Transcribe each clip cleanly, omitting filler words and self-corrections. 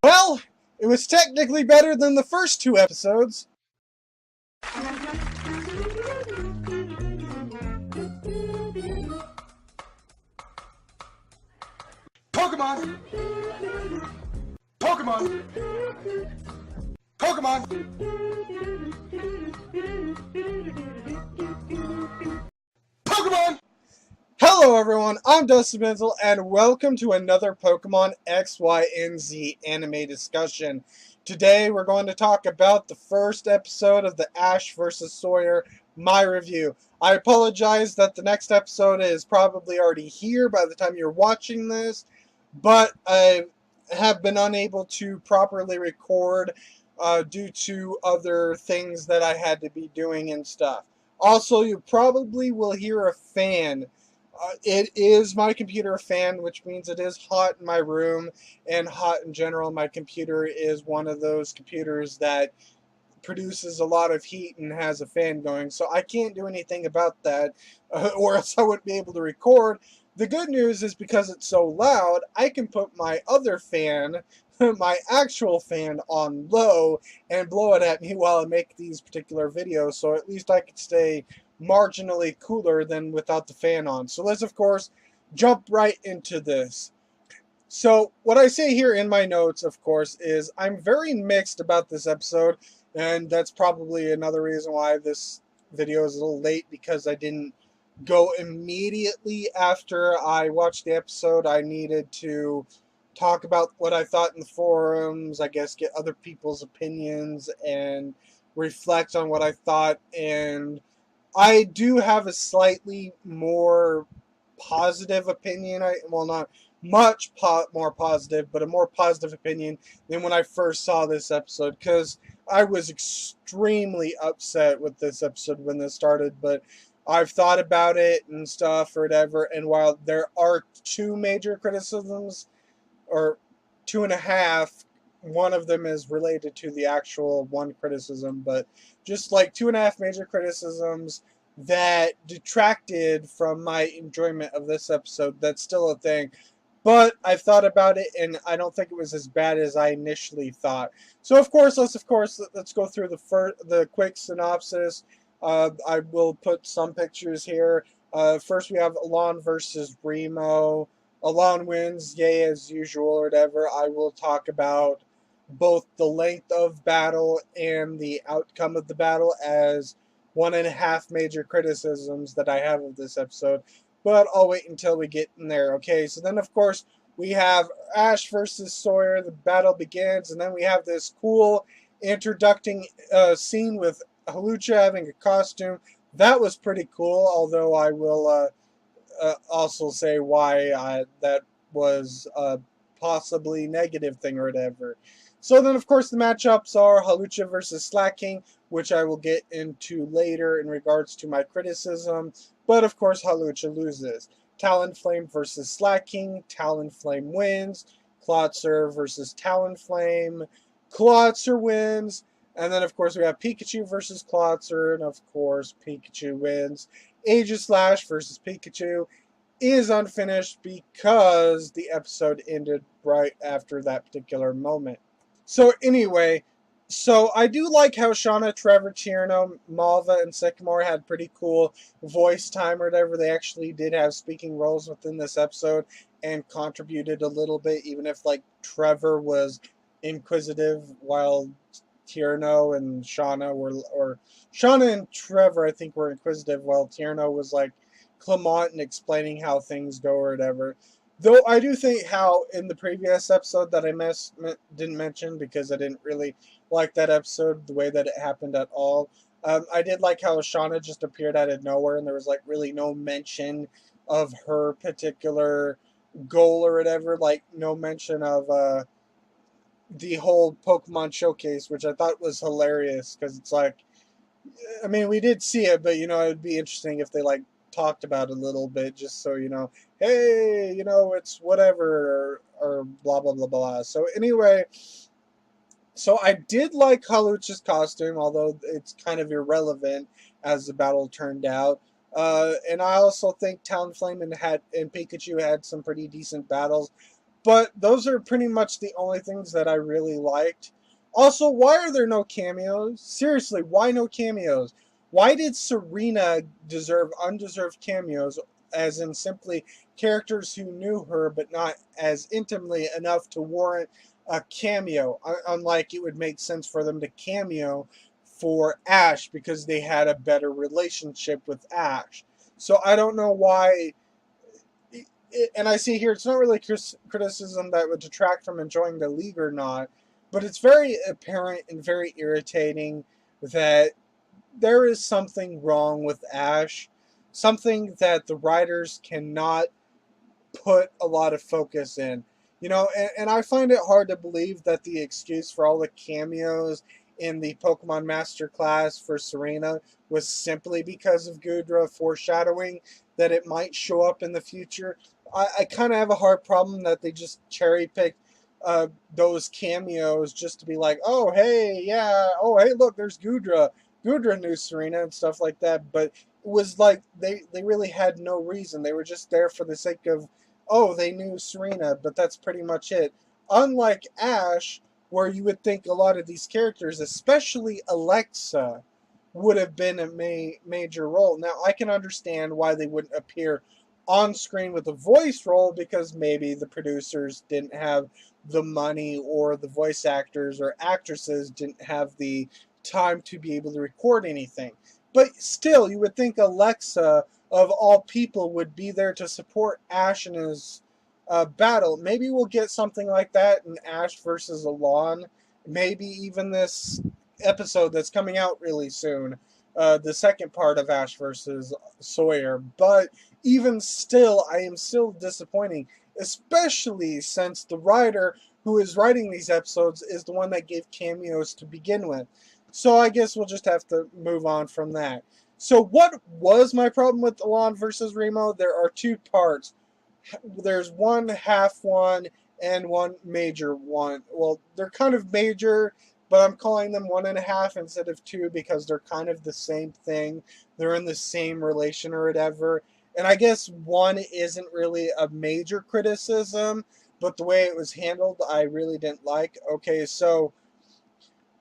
Well, it was technically better than the first two episodes. Pokemon! Pokemon! Pokemon! Pokemon! Hello everyone, I'm Dustin Benzel, and welcome to another Pokemon XY&Z anime discussion. Today we're going to talk about the first episode of the Ash vs. Sawyer, my review. I apologize that the next episode is probably already here by the time you're watching this, but I have been unable to properly record due to other things that I had to be doing and stuff. Also, you probably will hear a fan. It is my computer fan, which means it is hot in my room and hot in general. My computer is one of those computers that produces a lot of heat and has a fan going, so I can't do anything about that, or else I wouldn't be able to record. The good news is because it's so loud, I can put my other fan, my actual fan, on low and blow it at me while I make these particular videos, so at least I could stay marginally cooler than without the fan on. So let's, of course, jump right into this. So what I say here in my notes, of course, is I'm very mixed about this episode, and that's probably another reason why this video is a little late, because I didn't go immediately after I watched the episode. I needed to talk about what I thought in the forums, I guess get other people's opinions, and reflect on what I thought. And I do have a slightly more positive opinion. Well, not much more positive, but a more positive opinion than when I first saw this episode, because I was extremely upset with this episode when this started. But I've thought about it and stuff or whatever, and while there are two major criticisms, or two and a half, one of them is related to the actual one criticism, but just like two and a half major criticisms that detracted from my enjoyment of this episode. That's still a thing. But I've thought about it, and I don't think it was as bad as I initially thought. So let's go through the quick synopsis. I will put some pictures here. First, we have Alon versus Remo. Alon wins, yay, as usual, or whatever. I will talk about both the length of battle and the outcome of the battle as one and a half major criticisms that I have of this episode. But I'll wait until we get in there. Okay, so then, of course, we have Ash versus Sawyer. The battle begins, and then we have this cool introducing scene with Hawlucha having a costume. That was pretty cool, although I will also say why that was a possibly negative thing or whatever. So then, of course, the matchups are Hawlucha versus Slaking, which I will get into later in regards to my criticism. But, of course, Hawlucha loses. Talonflame versus Slaking. Talonflame wins. Clawitzer versus Talonflame. Clawitzer wins. And then, of course, we have Pikachu versus Clawitzer. And, of course, Pikachu wins. Aegislash versus Pikachu is unfinished because the episode ended right after that particular moment. So anyway, I do like how Shauna, Trevor, Tierno, Malva, and Sycamore had pretty cool voice time or whatever. They actually did have speaking roles within this episode and contributed a little bit, even if like Trevor was inquisitive while Tierno and Shauna were, or Shauna and Trevor I think were inquisitive while Tierno was like Clement and explaining how things go or whatever. Though I do think how in the previous episode that I didn't mention because I didn't really like that episode, the way that it happened at all. I did like how Shauna just appeared out of nowhere and there was like really no mention of her particular goal or whatever. Like no mention of the whole Pokemon showcase, which I thought was hilarious because it's like, I mean, we did see it, but you know, it would be interesting if they like talked about it a little bit, just so you know, hey, you know, it's whatever, or blah blah blah blah. So anyway, so I did like Hawlucha's costume, although it's kind of irrelevant as the battle turned out. And I also think Talonflame and Pikachu had some pretty decent battles. But those are pretty much the only things that I really liked. Also, why are there no cameos? Seriously, why no cameos? Why did Serena deserve undeserved cameos, as in simply characters who knew her but not as intimately enough to warrant a cameo? Unlike it would make sense for them to cameo for Ash because they had a better relationship with Ash. So I don't know why. And I see here it's not really criticism that would detract from enjoying the league or not, but it's very apparent and very irritating that there is something wrong with Ash, something that the writers cannot put a lot of focus in. And I find it hard to believe that the excuse for all the cameos in the Pokemon Master class for Serena was simply because of Gudra foreshadowing that it might show up in the future. I kind of have a hard problem that they just cherry pick those cameos just to be like, oh, hey, yeah, oh, hey, look, there's Gudra. Gudra knew Serena and stuff like that, but it was like they really had no reason. They were just there for the sake of, oh, they knew Serena, but that's pretty much it. Unlike Ash, where you would think a lot of these characters, especially Alexa, would have been a major role. Now, I can understand why they wouldn't appear on screen with a voice role because maybe the producers didn't have the money or the voice actors or actresses didn't have the time to be able to record anything. But still, you would think Alexa, of all people, would be there to support Ash in his battle. Maybe we'll get something like that in Ash versus Alon. Maybe even this episode that's coming out really soon, the second part of Ash versus Sawyer. But even still, I am still disappointing, especially since the writer who is writing these episodes is the one that gave cameos to begin with. So I guess we'll just have to move on from that. So what was my problem with Alon versus Remo? There are two parts. There's one half one and one major one. Well, they're kind of major, but I'm calling them 1.5 instead of 2 because they're kind of the same thing. They're in the same relation or whatever. And I guess one isn't really a major criticism, but the way it was handled, I really didn't like. Okay, so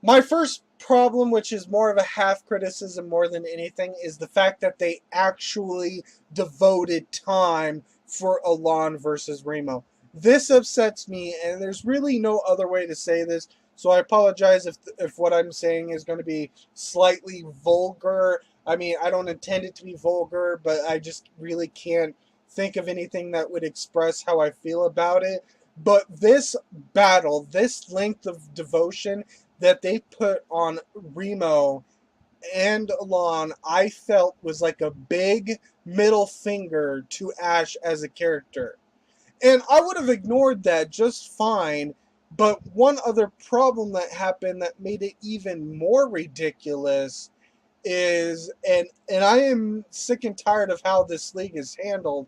my first problem, which is more of a half criticism more than anything, is the fact that they actually devoted time for Alon versus Remo. This upsets me, and there's really no other way to say this, so I apologize if what I'm saying is going to be slightly vulgar. I mean, I don't intend it to be vulgar, but I just really can't think of anything that would express how I feel about it. But this battle, this length of devotion that they put on Remo and Alon, I felt was like a big middle finger to Ash as a character. And I would have ignored that just fine, but one other problem that happened that made it even more ridiculous is, and I am sick and tired of how this league is handled,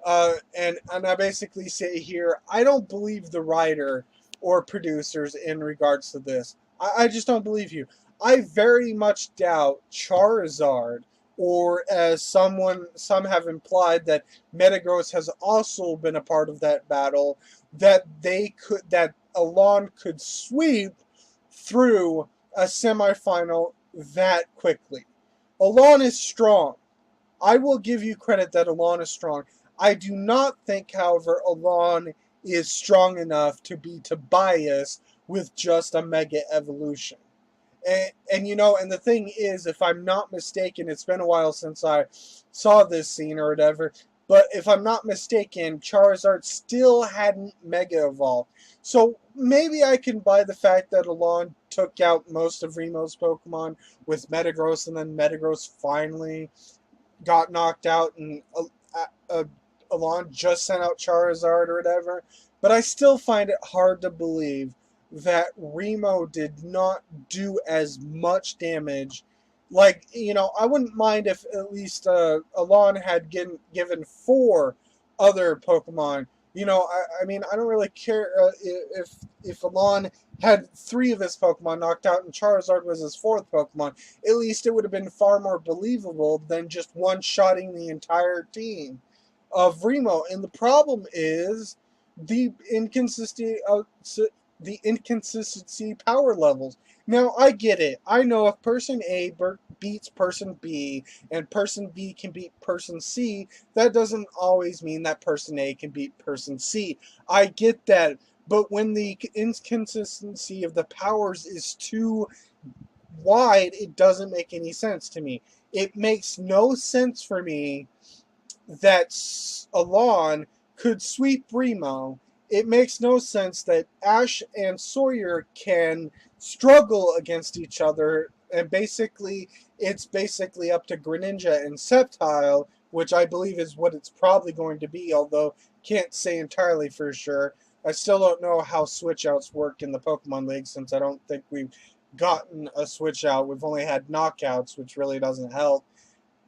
and I basically say here, I don't believe the writer or producers in regards to this. I just don't believe you. I very much doubt Charizard, or as some have implied that Metagross has also been a part of that battle, that Alon could sweep through a semifinal that quickly. Alon is strong. I will give you credit that Alon is strong. I do not think, however, Alon is strong enough to be Tobias with just a Mega Evolution. And the thing is, if I'm not mistaken, it's been a while since I saw this scene or whatever, but if I'm not mistaken, Charizard still hadn't Mega Evolved. So maybe I can buy the fact that Alon took out most of Remo's Pokemon with Metagross, and then Metagross finally got knocked out, and Alon just sent out Charizard or whatever. But I still find it hard to believe that Remo did not do as much damage. Like, I wouldn't mind if at least Alon had given 4 other Pokemon. I mean, I don't really care if Alon had 3 of his Pokemon knocked out and Charizard was his 4th Pokemon. At least it would have been far more believable than just one-shotting the entire team of Remo. And the problem is, the inconsistency power levels. Now I get it. I know if person A beats person B and person B can beat person C, that doesn't always mean that person A can beat person C. I get that. But when the inconsistency of the powers is too wide, it doesn't make any sense to me. It makes no sense for me that Alon could sweep Remo. It makes no sense that Ash and Sawyer can struggle against each other, and it's basically up to Greninja and Sceptile, which I believe is what it's probably going to be, although can't say entirely for sure. I still don't know how switch outs work in the Pokemon League, since I don't think we've gotten a switch out. We've only had knockouts, which really doesn't help.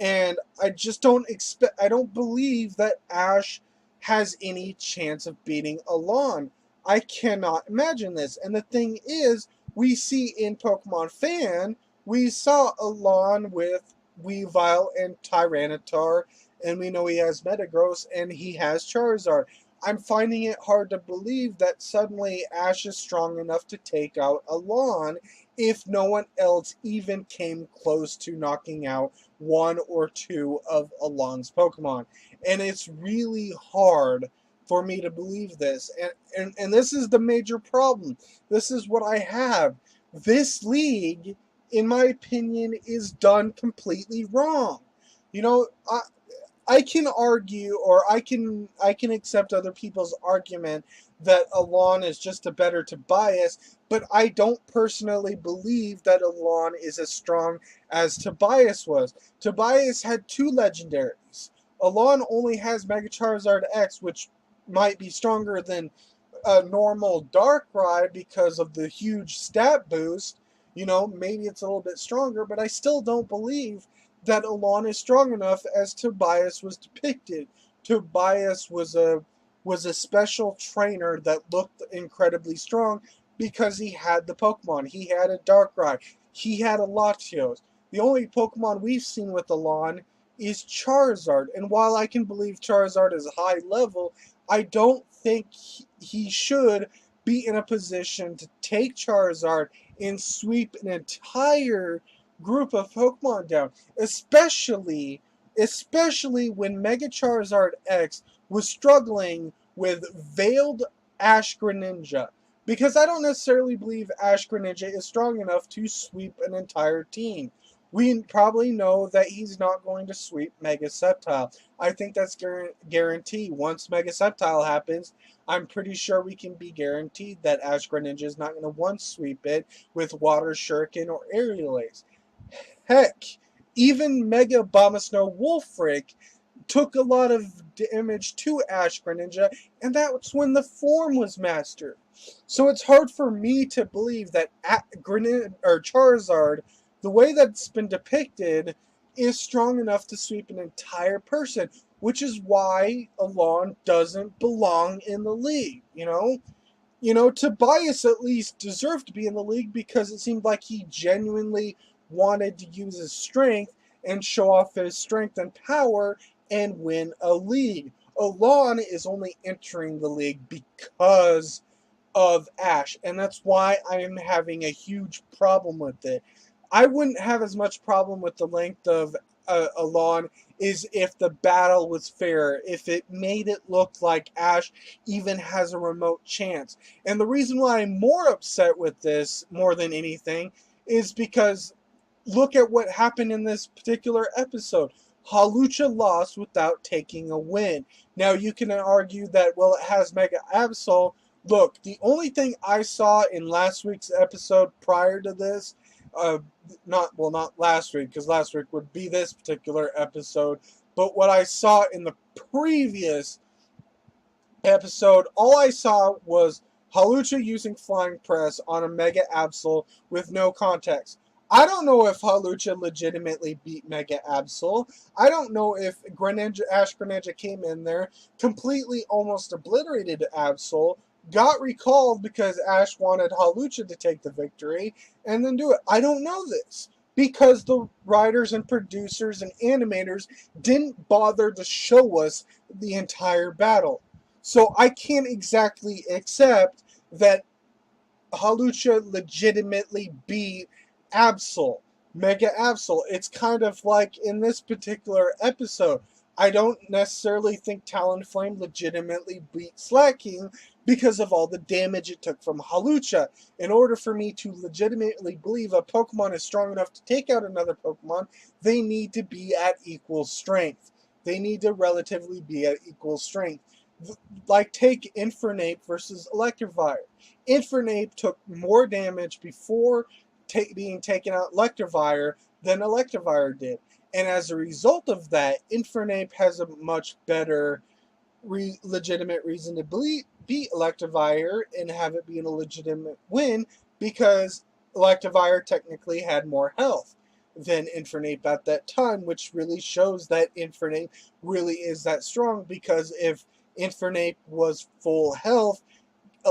And I just I don't believe that Ash has any chance of beating Alon. I cannot imagine this. And the thing is, we see in Pokemon Fan, we saw Alon with Weavile and Tyranitar, and we know he has Metagross and he has Charizard. I'm finding it hard to believe that suddenly Ash is strong enough to take out Alon if no one else even came close to knocking out one or two of Alon's Pokemon. And it's really hard for me to believe this. And this is the major problem. This is what I have. This league, in my opinion, is done completely wrong. You know, I can argue, or I can accept other people's argument that Alon is just a better Tobias, but I don't personally believe that Alon is as strong as Tobias was. Tobias had two legendaries. Alon only has Mega Charizard X, which might be stronger than a normal Darkrai because of the huge stat boost. You know, maybe it's a little bit stronger, but I still don't believe that Alon is strong enough as Tobias was depicted. Tobias was a special trainer that looked incredibly strong because he had the Pokemon. He had a Darkrai. He had a Latios. The only Pokemon we've seen with Alon is Charizard. And while I can believe Charizard is high level, I don't think he should be in a position to take Charizard and sweep an entire group of Pokemon down, especially when Mega Charizard X was struggling with Veiled Ash Greninja. Because I don't necessarily believe Ash Greninja is strong enough to sweep an entire team. We probably know that he's not going to sweep Mega Sceptile. I think that's guaranteed. Once Mega Sceptile happens, I'm pretty sure we can be guaranteed that Ash Greninja is not going to once sweep it with Water Shuriken or Aerial Ace. Heck, even Mega Abomasnow Wolfric took a lot of damage to Ash Greninja, and that's when the form was mastered. So it's hard for me to believe that Charizard, the way that's been depicted, is strong enough to sweep an entire person, which is why Alon doesn't belong in the league, you know? Tobias at least deserved to be in the league because it seemed like he genuinely wanted to use his strength and show off his strength and power and win a league. Alon is only entering the league because of Ash, and that's why I am having a huge problem with it. I wouldn't have as much problem with the length of Alon is if the battle was fair, if it made it look like Ash even has a remote chance. And the reason why I'm more upset with this, more than anything, is because look at what happened in this particular episode. Hawlucha lost without taking a win. Now you can argue that, well, it has Mega Absol. Look, the only thing I saw in last week's episode prior to this, not last week, because last week would be this particular episode, but what I saw in the previous episode, all I saw was Hawlucha using Flying Press on a Mega Absol with no context. I don't know if Hawlucha legitimately beat Mega Absol. I don't know if Ash Greninja came in there, completely almost obliterated Absol, got recalled because Ash wanted Hawlucha to take the victory, and then do it. I don't know this because the writers and producers and animators didn't bother to show us the entire battle. So I can't exactly accept that Hawlucha legitimately beat Absol, Mega Absol. It's kind of like in this particular episode, I don't necessarily think Talonflame legitimately beat Slaking because of all the damage it took from Hawlucha. In order for me to legitimately believe a Pokemon is strong enough to take out another Pokemon, they need to be at equal strength. They need to relatively be at equal strength. Like take Infernape versus Electivire. Infernape took more damage before being taken out Electivire than Electivire did. And as a result of that, Infernape has a much better legitimate reason to beat Electivire and have it being a legitimate win because Electivire technically had more health than Infernape at that time, which really shows that Infernape really is that strong, because if Infernape was full health,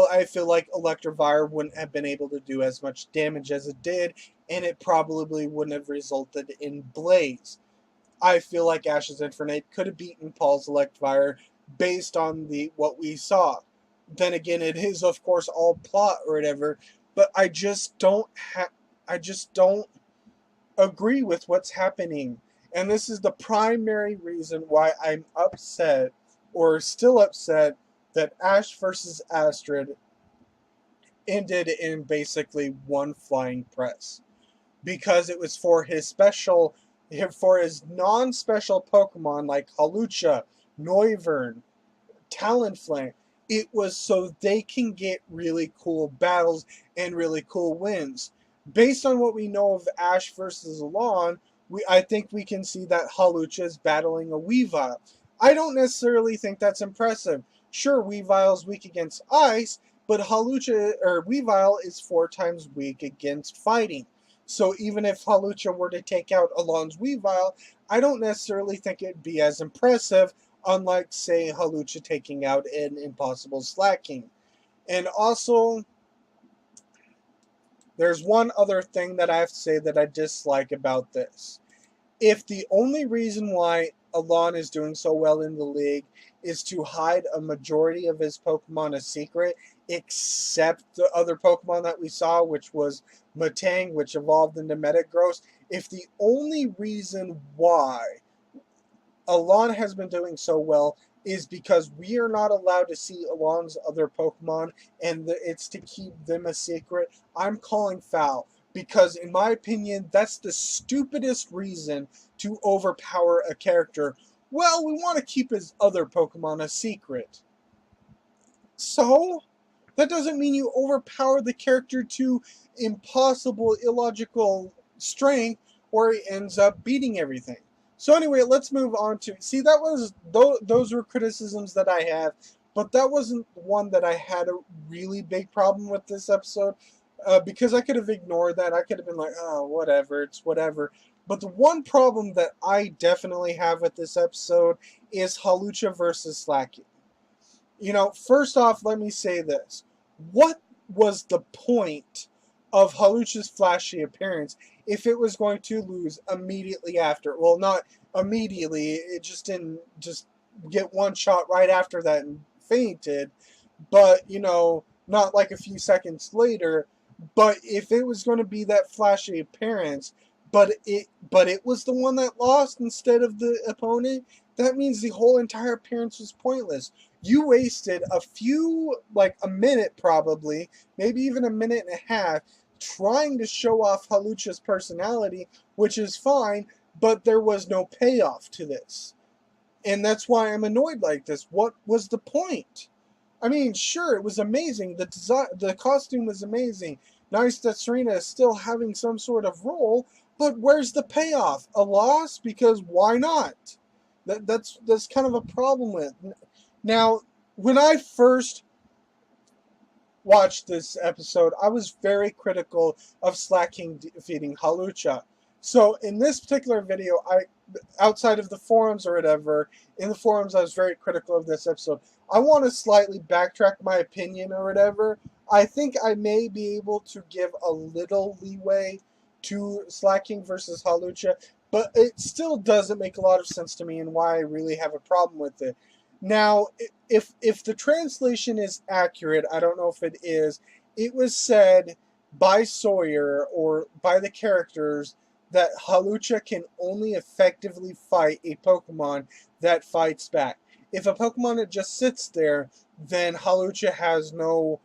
I feel like Electivire wouldn't have been able to do as much damage as it did, and it probably wouldn't have resulted in Blaze. I feel like Ash's Infernape could have beaten Paul's Electivire based on what we saw. Then again, it is of course all plot or whatever, but I just don't agree with what's happening. And this is the primary reason why I'm upset, or still upset, that Ash versus Astrid ended in basically one flying press. Because it was for his non-special Pokemon like Hawlucha, Noivern, Talonflame. It was so they can get really cool battles and really cool wins. Based on what we know of Ash versus Alon, I think we can see that Hawlucha is battling a Weavile. I don't necessarily think that's impressive. Sure, Weavile's weak against ice, but Weavile is 4 times weak against fighting. So even if Hawlucha were to take out Alon's Weavile, I don't necessarily think it'd be as impressive, unlike, say, Hawlucha taking out an impossible Slaking. And also, there's one other thing that I have to say that I dislike about this. If the only reason why Alon is doing so well in the league is to hide a majority of his Pokemon a secret, except the other Pokemon that we saw, which was Matang, which evolved into Metagross, if the only reason why Alon has been doing so well is because we are not allowed to see Alon's other Pokemon, and it's to keep them a secret, I'm calling foul. Because in my opinion, that's the stupidest reason to overpower a character. Well, we want to keep his other Pokemon a secret. So, that doesn't mean you overpower the character to impossible, illogical strength, or he ends up beating everything. So anyway, let's move on to... See, those were criticisms that I have, but that wasn't one that I had a really big problem with this episode, because I could have ignored that. I could have been like, oh, whatever, it's whatever. But the one problem that I definitely have with this episode is Hawlucha versus Slaking. You know, first off, let me say this. What was the point of Hawlucha's flashy appearance if it was going to lose immediately after? Well, not immediately. It just didn't just get one shot right after that and fainted. But, you know, not like a few seconds later. But if it was going to be that flashy appearance, but it was the one that lost instead of the opponent, that means the whole entire appearance was pointless. You wasted a minute probably, maybe even a minute and a half, trying to show off Hawlucha's personality, which is fine, but there was no payoff to this. And that's why I'm annoyed like this. What was the point? I mean, sure, it was amazing. The costume was amazing. Nice that Serena is still having some sort of role, but where's the payoff? A loss? Because why not? That's kind of a problem with. Now, when I first watched this episode, I was very critical of Slaking defeating Hawlucha. So in this particular video, outside of the forums or whatever, in the forums I was very critical of this episode. I want to slightly backtrack my opinion or whatever. I think I may be able to give a little leeway to Slaking versus Hawlucha, but it still doesn't make a lot of sense to me and why I really have a problem with it. Now, if the translation is accurate, I don't know if it is, it was said by Sawyer or by the characters that Hawlucha can only effectively fight a Pokemon that fights back. If a Pokemon that just sits there, then Hawlucha has no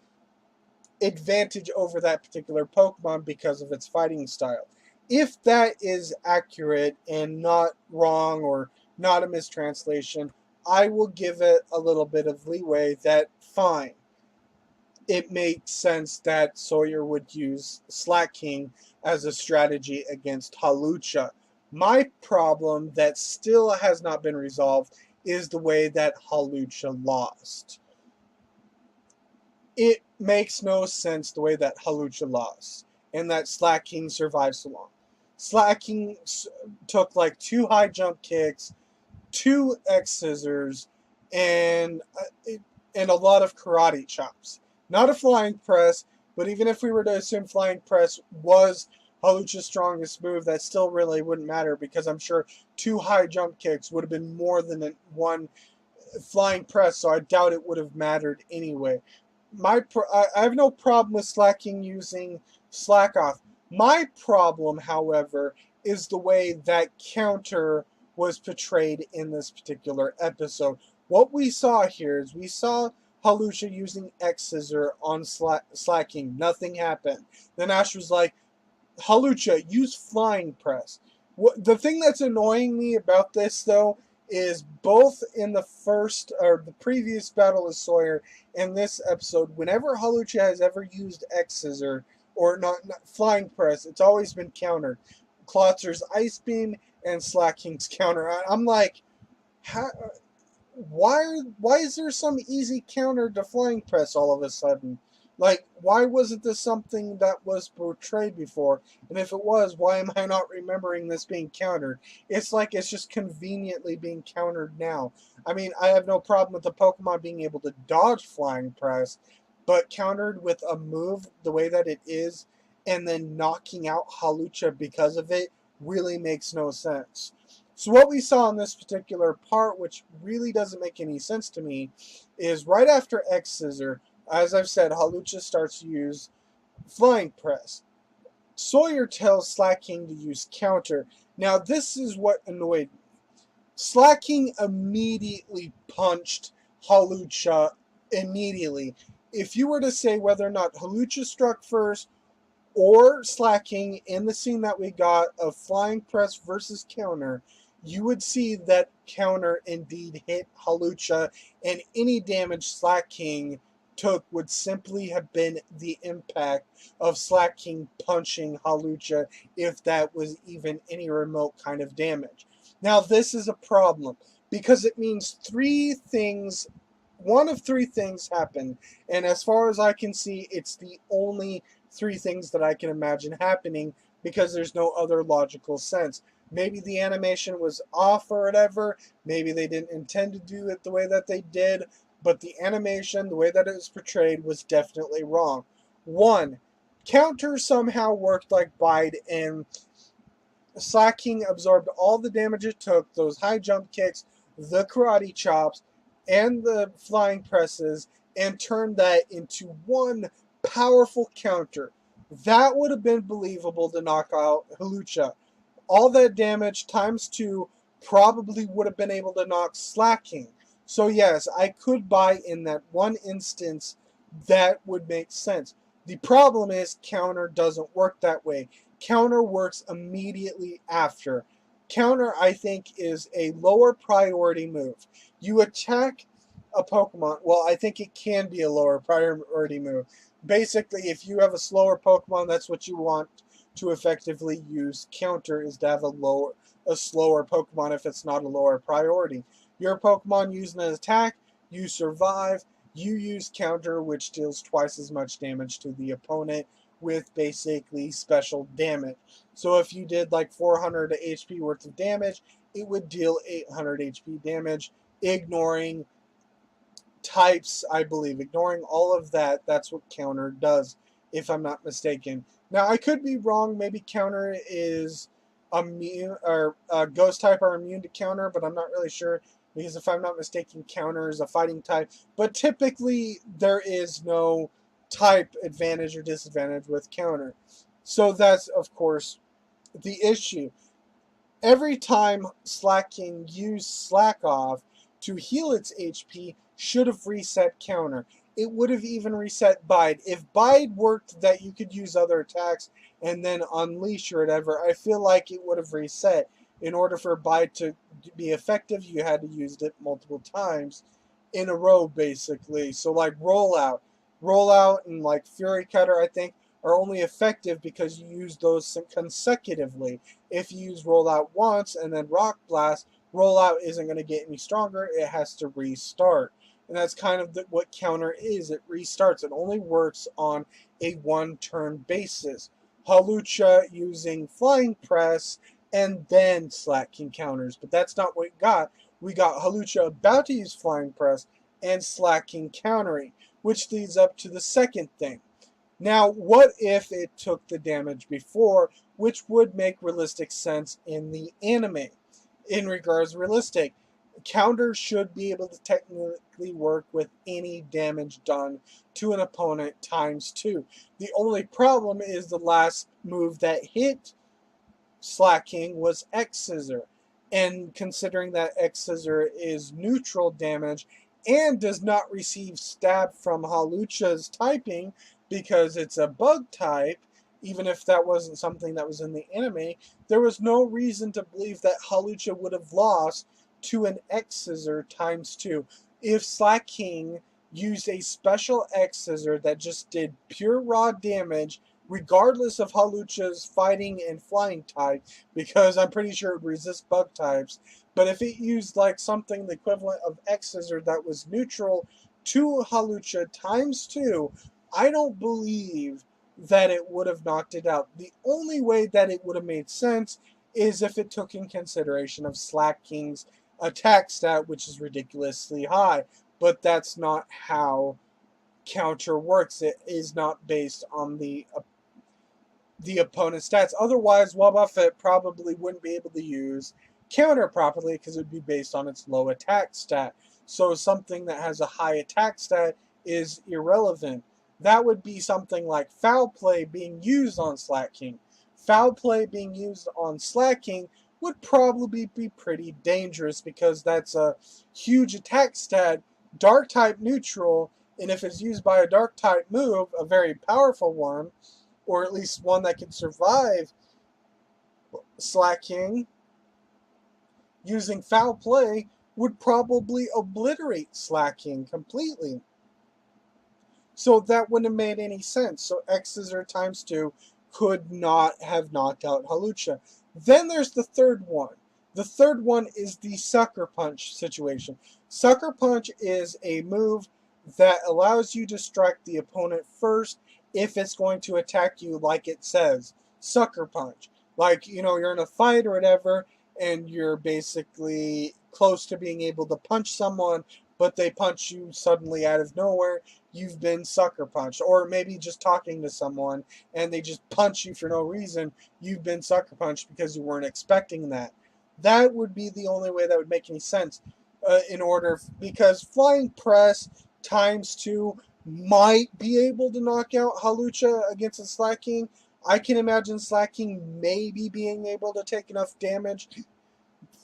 advantage over that particular Pokemon because of its fighting style. If that is accurate and not wrong or not a mistranslation, I will give it a little bit of leeway that fine. It makes sense that Sawyer would use Slaking as a strategy against Hawlucha. My problem that still has not been resolved is the way that Hawlucha lost. It makes no sense the way that Hawlucha lost and that Slaking survived so long. Slaking took like 2 high jump kicks, 2 X scissors, and a lot of karate chops. Not a flying press, but even if we were to assume flying press was Hawlucha's strongest move, that still really wouldn't matter because I'm sure 2 high jump kicks would have been more than 1 flying press, so I doubt it would have mattered anyway. I have no problem with Slaking using Slack Off. My problem, however, is the way that counter was portrayed in this particular episode. What we saw here is we saw Hawlucha using X Scissor on Slaking. Nothing happened. Then Ash was like, Hawlucha, use Flying Press. The thing that's annoying me about this, though, is both in the first or the previous battle of Sawyer and this episode, whenever Hawlucha has ever used X Scissor or not Flying Press, it's always been countered. Clawitzer's Ice Beam and Slaking's counter. I'm like, how, why is there some easy counter to Flying Press all of a sudden? Like, why wasn't this something that was portrayed before? And if it was, why am I not remembering this being countered? It's like it's just conveniently being countered now. I mean, I have no problem with the Pokemon being able to dodge Flying Press, but countered with a move the way that it is, and then knocking out Hawlucha because of it, really makes no sense. So what we saw in this particular part, which really doesn't make any sense to me, is right after X Scissor, as I've said, Hawlucha starts to use Flying Press. Sawyer tells Slaking to use Counter. Now this is what annoyed me. Slaking immediately punched Hawlucha immediately. If you were to say whether or not Hawlucha struck first or Slaking in the scene that we got of Flying Press versus Counter, you would see that Counter indeed hit Hawlucha, and any damage Slaking took would simply have been the impact of Slaking punching Hawlucha, if that was even any remote kind of damage. Now this is a problem because it means one of three things happened, and as far as I can see, it's the only 3 things that I can imagine happening because there's no other logical sense. Maybe the animation was off or whatever, maybe they didn't intend to do it the way that they did, but the animation, the way that it was portrayed, was definitely wrong. 1. Counter somehow worked like Bide, and Slaking absorbed all the damage it took, those high jump kicks, the karate chops, and the flying presses, and turned that into one powerful counter. That would have been believable to knock out Hawlucha. All that damage times 2 probably would have been able to knock Slaking. So yes, I could buy in that one instance that would make sense. The problem is counter doesn't work that way. Counter works immediately after. Counter, I think, is a lower priority move. You attack a Pokemon. Well, I think it can be a lower priority move. Basically, if you have a slower Pokemon, that's what you want to effectively use counter, is to have a slower Pokemon if it's not a lower priority. Your Pokemon using an attack, you survive, you use counter, which deals twice as much damage to the opponent with basically special damage. So if you did like 400 HP worth of damage, it would deal 800 HP damage, ignoring types, I believe. Ignoring all of that, that's what counter does, if I'm not mistaken. Now, I could be wrong. Maybe counter is immune, or ghost type are immune to counter, but I'm not really sure. because if I'm not mistaken, Counter is a fighting type, but typically there is no type advantage or disadvantage with Counter. So that's, of course, the issue. Every time Slaking used Slack Off to heal its HP should have reset Counter. It would have even reset Bide. If Bide worked that you could use other attacks and then unleash or whatever, I feel like it would have reset. In order for Bide to be effective, you had to use it multiple times in a row, basically. So like Rollout and like Fury Cutter, I think, are only effective because you use those consecutively. If you use Rollout once and then Rock Blast, Rollout isn't going to get any stronger. It has to restart. And that's kind of what Counter is. It restarts. It only works on a one-turn basis. Hawlucha using Flying Press and then Slaking counters. But that's not what we got. We got Hawlucha about to use Flying Press and Slaking countering, which leads up to the second thing. Now, what if it took the damage before, which would make realistic sense in the anime? In regards to realistic, Counter should be able to technically work with any damage done to an opponent ×2. The only problem is the last move that hit Slaking was X Scissor. And considering that X Scissor is neutral damage and does not receive stab from Hawlucha's typing because it's a bug type, even if that wasn't something that was in the anime, there was no reason to believe that Hawlucha would have lost to an X Scissor ×2. If Slaking used a special X Scissor that just did pure raw damage, regardless of Hawlucha's fighting and flying type, because I'm pretty sure it would resist bug types, but if it used like something the equivalent of X Scissor that was neutral to Hawlucha ×2, I don't believe that it would have knocked it out. The only way that it would have made sense is if it took in consideration of Slaking's attack stat, which is ridiculously high, but that's not how Counter works. It is not based on the opponent's stats. Otherwise, Wobbuffet probably wouldn't be able to use Counter properly because it would be based on its low attack stat. So something that has a high attack stat is irrelevant. That would be something like Foul Play being used on Slaking. Foul Play being used on Slaking would probably be pretty dangerous because that's a huge attack stat, Dark type neutral, and if it's used by a Dark type move, a very powerful one, or at least one that can survive Slaking, using Foul Play would probably obliterate Slaking completely. So that wouldn't have made any sense. So X Scissor ×2 could not have knocked out Hawlucha. Then there's the third one. The third one is the Sucker Punch situation. Sucker Punch is a move that allows you to strike the opponent first if it's going to attack you like it says. Sucker Punch. Like, you're in a fight or whatever, and you're basically close to being able to punch someone, but they punch you suddenly out of nowhere. You've been sucker punched. Or maybe just talking to someone and they just punch you for no reason. You've been sucker punched because you weren't expecting that. That would be the only way that would make any sense. Because Flying Press ×2 might be able to knock out Hawlucha against a Slaking. I can imagine Slaking maybe being able to take enough damage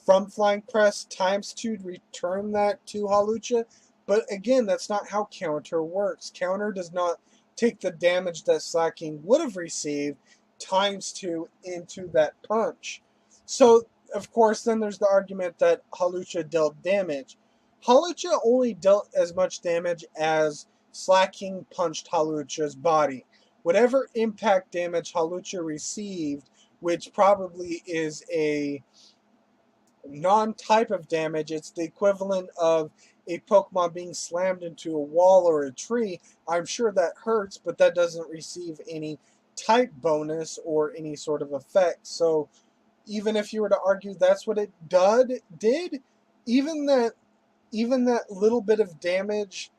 from Flying Press ×2 to return that to Hawlucha. But again, that's not how Counter works. Counter does not take the damage that Slaking would have received ×2 into that punch. So, of course, then there's the argument that Hawlucha dealt damage. Hawlucha only dealt as much damage as Slaking punched Hawlucha's body. Whatever impact damage Hawlucha received, which probably is a non-type of damage, it's the equivalent of a Pokemon being slammed into a wall or a tree. I'm sure that hurts, but that doesn't receive any type bonus or any sort of effect. So even if you were to argue that's what it did, even that little bit of damage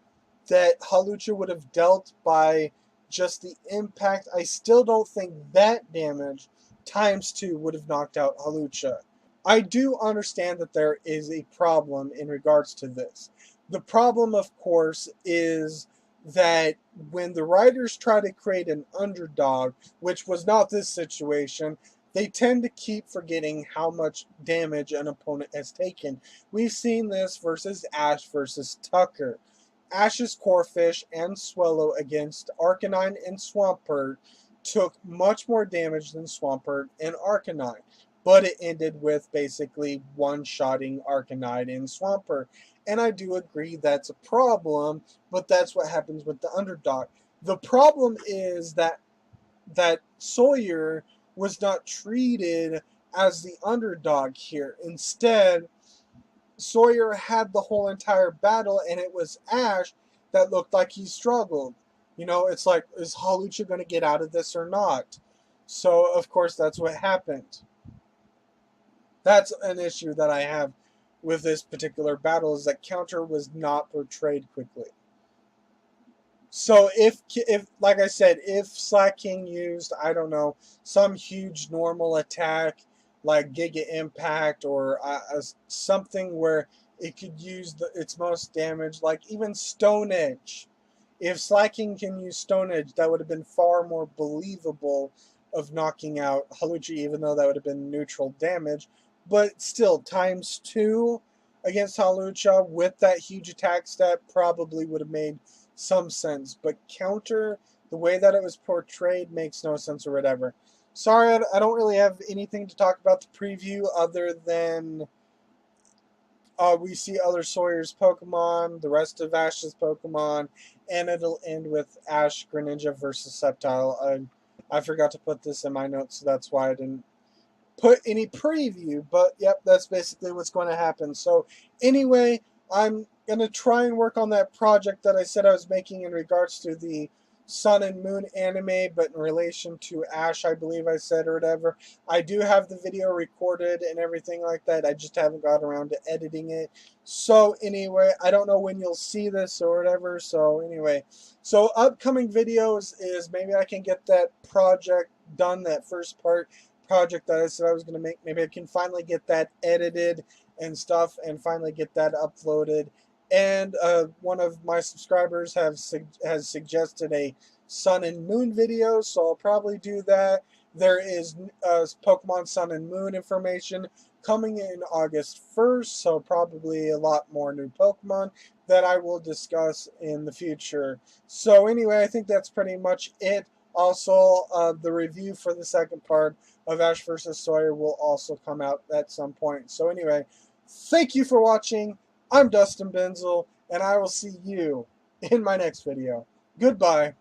that Hawlucha would have dealt by just the impact, I still don't think that damage ×2 would have knocked out Hawlucha. I do understand that there is a problem in regards to this. The problem, of course, is that when the writers try to create an underdog, which was not this situation, they tend to keep forgetting how much damage an opponent has taken. We've seen this versus Ash versus Tucker. Ash's Corphish and Swellow against Arcanine and Swampert took much more damage than Swampert and Arcanine, but it ended with basically one-shotting Arcanine and Swampert. And I do agree that's a problem, but that's what happens with the underdog. The problem is that Sawyer was not treated as the underdog here. Instead, Sawyer had the whole entire battle, and it was Ash that looked like he struggled. You know, it's like, is Hawlucha going to get out of this or not? So, of course, that's what happened. That's an issue that I have with this particular battle, is that counter was not portrayed quickly. So if like I said, if Slaking used, I don't know, some huge normal attack like Giga Impact or something where it could use its most damage, like even Stone Edge. If Slaking can use Stone Edge, that would have been far more believable of knocking out Hawlucha, even though that would have been neutral damage. But still, ×2 against Hawlucha with that huge attack stat probably would have made some sense. But counter, the way that it was portrayed, makes no sense or whatever. Sorry, I don't really have anything to talk about the preview other than we see other Sawyer's Pokemon, the rest of Ash's Pokemon, and it'll end with Ash Greninja versus Sceptile. I forgot to put this in my notes, so that's why I didn't put any preview, but yep, that's basically what's going to happen. So anyway, I'm going to try and work on that project that I said I was making in regards to the Sun and Moon anime, but in relation to Ash, I believe I said, or whatever. I do have the video recorded and everything like that. I just haven't got around to editing it. So anyway, I don't know when you'll see this or whatever. So anyway, so upcoming videos is maybe I can get that project done, that first project that I said I was going to make. Maybe I can finally get that edited and stuff and finally get that uploaded. And one of my subscribers has suggested a Sun and Moon video, so I'll probably do that. There is Pokemon Sun and Moon information coming in August 1st, so probably a lot more new Pokemon that I will discuss in the future. So anyway, I think that's pretty much it. Also, the review for the second part of Ash vs. Sawyer will also come out at some point. So anyway, thank you for watching. I'm Dustin Benzel, and I will see you in my next video. Goodbye.